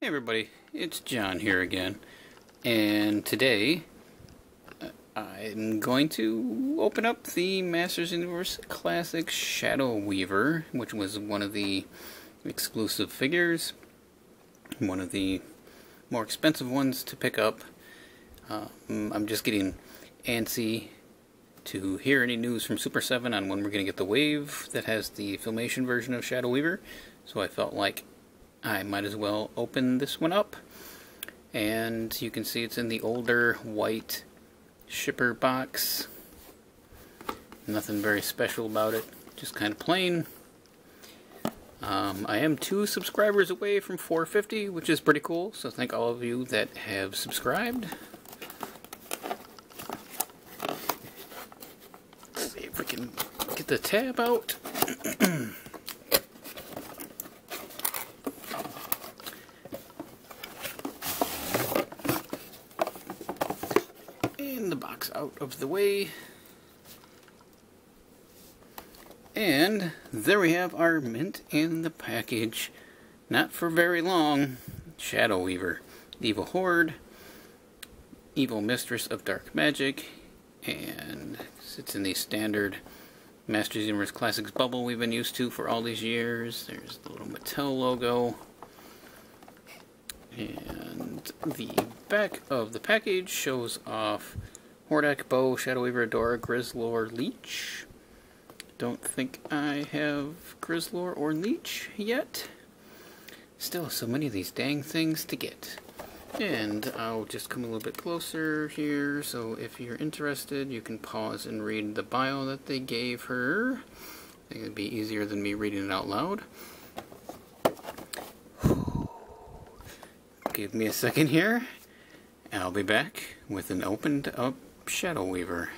Hey everybody, it's John here again, and today I'm going to open up the Masters Universe Classic Shadow Weaver, which was one of the exclusive figures, one of the more expensive ones to pick up. I'm just getting antsy to hear any news from Super 7 on when we're going to get the wave that has the Filmation version of Shadow Weaver, so I felt like I might as well open this one up. And you can see it's in the older white shipper box. Nothing very special about it, just kind of plain. I am 2 subscribers away from 450, which is pretty cool, so thank all of you that have subscribed. Let's see if we can get the tab out. The box out of the way, and there we have our mint in the package. Not for very long. Shadow Weaver, Evil Horde, Evil Mistress of Dark Magic, and sits in the standard Masters Universe Classics bubble we've been used to for all these years. There's the little Mattel logo. And the back of the package shows off Hordak, Bow, Shadow Weaver, Adora, Grizzlor, Leech. Don't think I have Grizzlor or Leech yet. Still so many of these dang things to get. And I'll just come a little bit closer here, so if you're interested, you can pause and read the bio that they gave her. I think it'd be easier than me reading it out loud. Give me a second here. I'll be back with an opened up Shadow Weaver.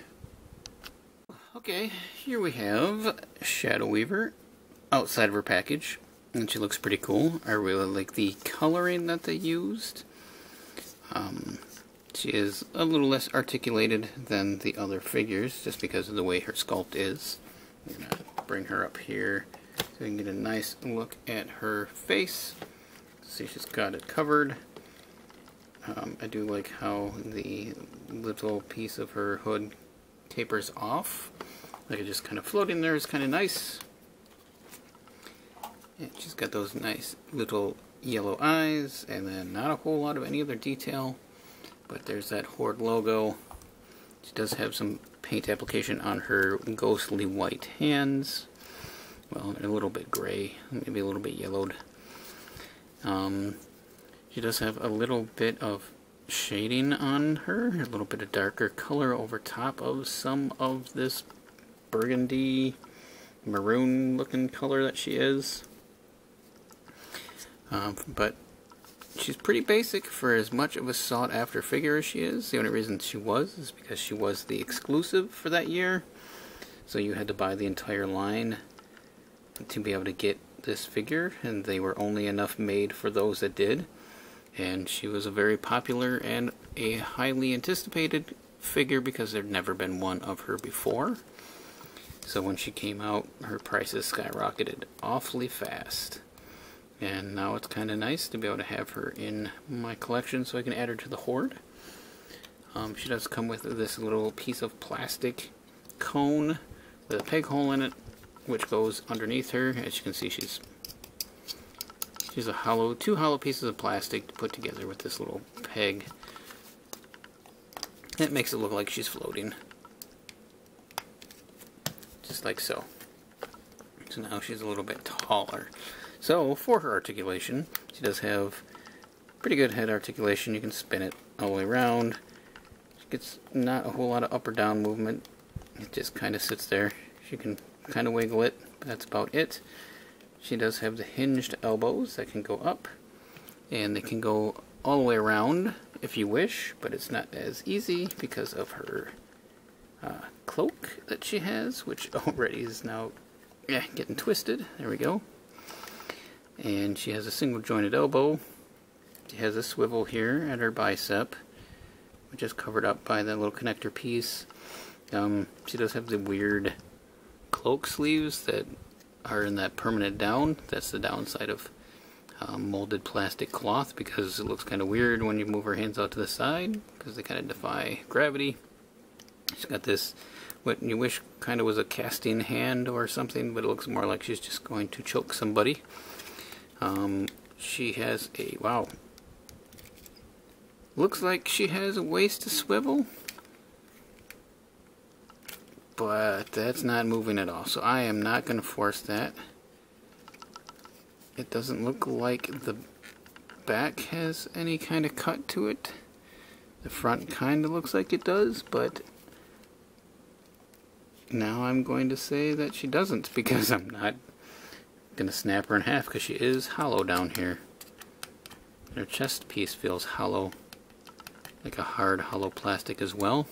Okay, here we have Shadow Weaver outside of her package, and she looks pretty cool. I really like the coloring that they used. She is a little less articulated than the other figures, just because of the way her sculpt is. I'm gonna bring her up here so we can get a nice look at her face. See, she's got it covered. I do like how the little piece of her hood tapers off. Like it just kind of floating there is kind of nice. And she's got those nice little yellow eyes, and then not a whole lot of any other detail. But there's that Horde logo. She does have some paint application on her ghostly white hands. Well, they're a little bit gray, maybe a little bit yellowed. She does have a little bit of shading on her, a little bit of darker color over top of some of this burgundy maroon looking color that she is. But she's pretty basic for as much of a sought after figure as she is. The only reason she was is because she was the exclusive for that year, so you had to buy the entire line to be able to get this figure, and they were only enough made for those that did. And she was a very popular and a highly anticipated figure because there'd never been one of her before. So when she came out, her prices skyrocketed awfully fast. And now it's kind of nice to be able to have her in my collection so I can add her to the Horde. She does come with this little piece of plastic cone with a peg hole in it, which goes underneath her. As you can see, she's a two hollow pieces of plastic put together with this little peg. It makes it look like she's floating, just like so. So now she's a little bit taller. So for her articulation, she does have pretty good head articulation. You can spin it all the way around. She gets not a whole lot of up or down movement. It just kind of sits there. She can kind of wiggle it, but that's about it. She does have the hinged elbows that can go up, and they can go all the way around if you wish, but it's not as easy because of her cloak that she has, which already is now getting twisted. There we go. And she has a single jointed elbow. She has a swivel here at her bicep, which is covered up by that little connector piece. She does have the weird cloak sleeves that are in that permanent down. That's the downside of molded plastic cloth because it looks kind of weird when you move her hands out to the side because they kind of defy gravity. She's got this, what you wish kind of was a casting hand or something, but it looks more like she's just going to choke somebody. She has a, wow, looks like she has a waist to swivel, but that's not moving at all, so I am not going to force that. It doesn't look like the back has any kind of cut to it. The front kind of looks like it does, but now I'm going to say that she doesn't because I'm not going to snap her in half because she is hollow down here. Her chest piece feels hollow, like a hard hollow plastic as well.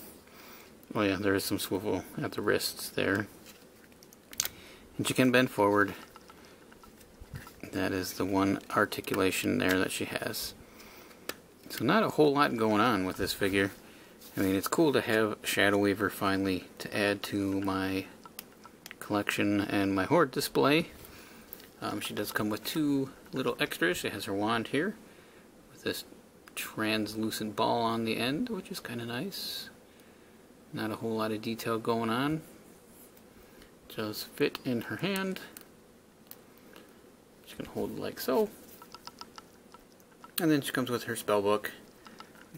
Oh yeah, there is some swivel at the wrists there. And she can bend forward. That is the one articulation there that she has. So not a whole lot going on with this figure. I mean, it's cool to have Shadow Weaver finally to add to my collection and my hoard display. She does come with two little extras. She has her wand here with this translucent ball on the end, which is kind of nice. Not a whole lot of detail going on. Just fit in her hand. She can hold it like so. And then she comes with her spell book.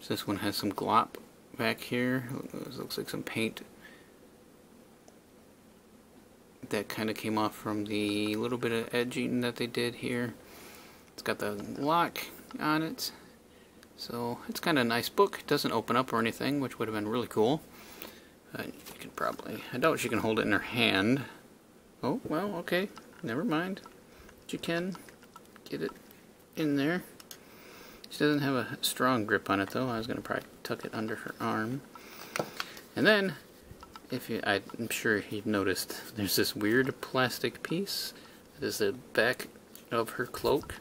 This one has some glop back here. It looks like some paint that kind of came off from the little bit of edging that they did here. It's got the lock on it. So it's kind of a nice book. It doesn't open up or anything, which would have been really cool. You can probably, I doubt she can hold it in her hand. Oh, well, okay. Never mind. You can get it in there. She doesn't have a strong grip on it though. I was going to probably tuck it under her arm. And then, I'm sure you've noticed, there's this weird plastic piece that is the back of her cloak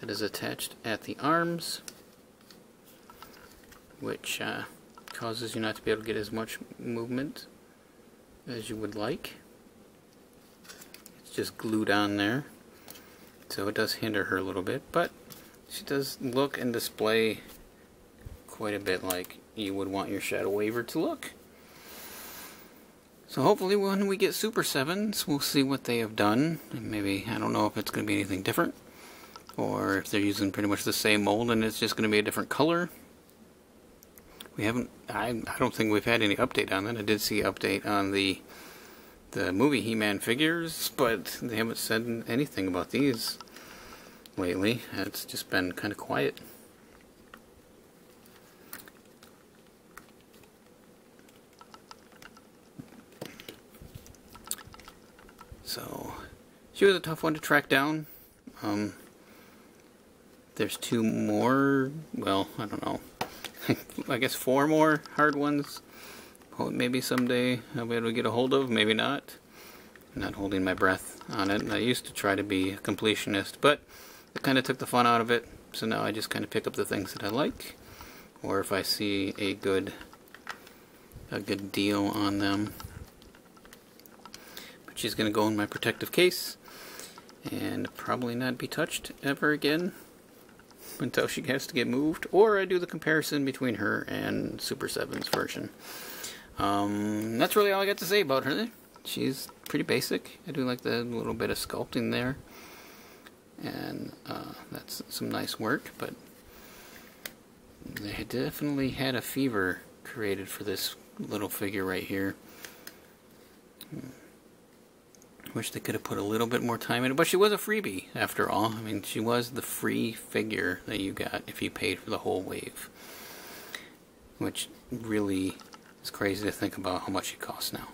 that is attached at the arms, which causes you not to be able to get as much movement as you would like. It's just glued on there. So it does hinder her a little bit, but she does look and display quite a bit like you would want your Shadow Weaver to look. So hopefully when we get Super 7s, we'll see what they have done. And maybe, I don't know if it's going to be anything different, or if they're using pretty much the same mold and it's just going to be a different color. We haven't, I don't think we've had any update on that. I did see an update on the movie He-Man figures, but they haven't said anything about these lately. It's just been kind of quiet. So, she was a tough one to track down. There's two more, well, I don't know. I guess 4 more hard ones. Maybe someday I'll be able to get a hold of, maybe not. I'm not holding my breath on it. I used to try to be a completionist, but it kind of took the fun out of it. So now I just kind of pick up the things that I like, or if I see a good deal on them. But she's going to go in my protective case and probably not be touched ever again until she has to get moved, or I do the comparison between her and Super 7's version. That's really all I got to say about her. She's pretty basic. I do like the little bit of sculpting there, and that's some nice work, but they definitely had a fever created for this little figure right here. Wish they could have put a little bit more time in it, but she was a freebie after all. I mean, she was the free figure that you got if you paid for the whole wave, which really is crazy to think about how much it costs now.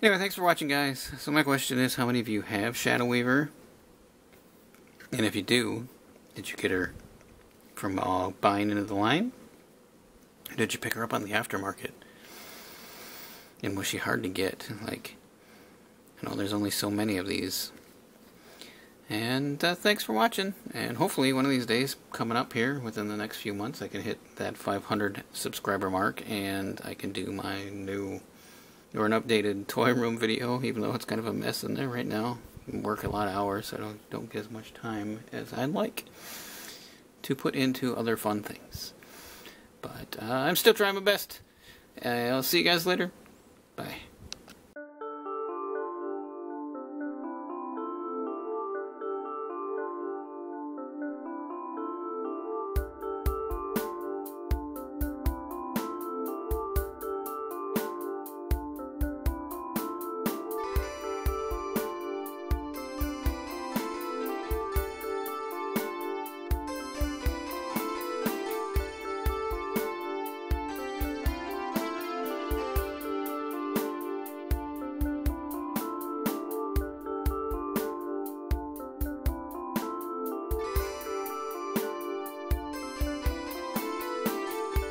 Anyway, thanks for watching, guys. So my question is, how many of you have Shadow Weaver? And if you do, did you get her from buying into the line? Or did you pick her up on the aftermarket? And was she hard to get? Like, I know there's only so many of these. And thanks for watching. And hopefully one of these days coming up here within the next few months I can hit that 500 subscriber mark and I can do my new or an updated toy room video, even though it's kind of a mess in there right now. work a lot of hours, so I don't get as much time as I'd like to put into other fun things. But I'm still trying my best. I'll see you guys later. Bye.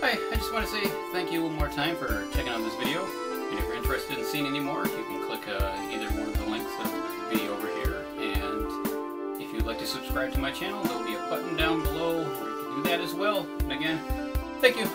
Hi, I just want to say thank you one more time for checking out this video. And if you're interested in seeing any more, you can click either one of the links that will be over here. And if you'd like to subscribe to my channel, there'll be a button down below where you can do that as well. And again, thank you.